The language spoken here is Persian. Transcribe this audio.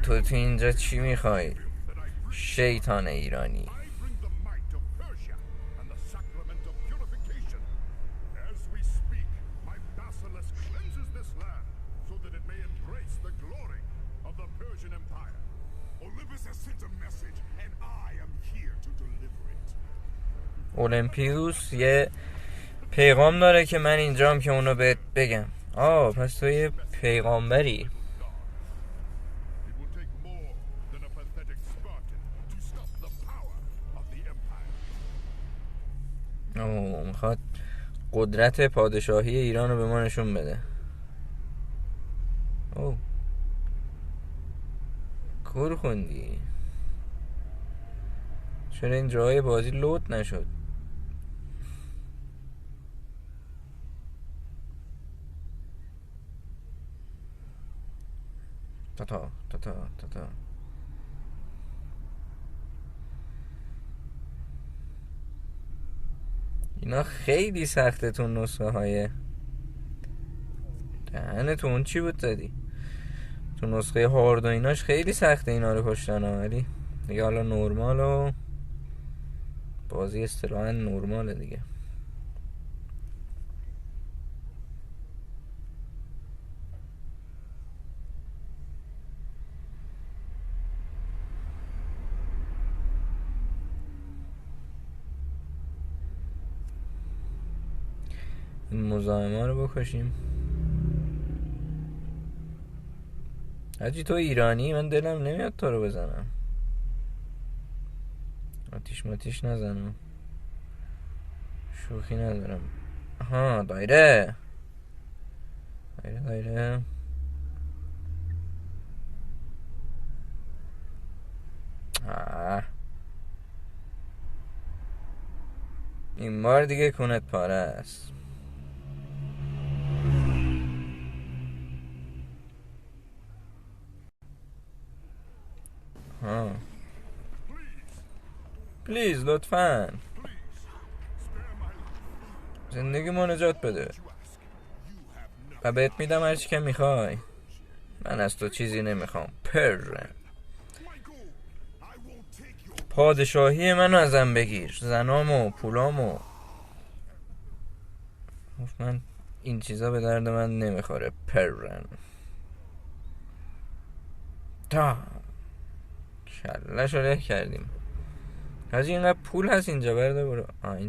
تو اینجا چی میخوای شیطان ایرانی؟ اولمپیوس یه پیغام داره که من اینجام که اونو بهت بگم. پس تو یه پیغامبری. میخواد قدرت پادشاهی ایران رو به ما نشون بده. کور خوندی؟ چرا این جای بازی لود نشد؟ تا اینا خیلی سخته. تو نسخه های دهنتون اون چی بود زدی؟ تو نسخه هارد و ایناش خیلی سخته اینا رو کشتن، ولی دیگه حالا نورمال و بازی اصطلاحاً نورماله دیگه. این مزاحمه رو بکشیم. حاجی تو ایرانی، من دلم نمیاد تو رو بزنم. آتیش نزنم، شوخی ندارم. دایره این بار دیگه کونت پاره است. پلیز لطفاً زندگی ما نجات بده و بهت میدم هرچی که میخوای. من از تو چیزی نمیخوام. پادشاهی منو ازم بگیر، زنامو، پولامو. من این چیزا به درد من نمیخوره. تا کله‌شو له کردیم. حاجی اینقدر پول هست اینجا، برده برو.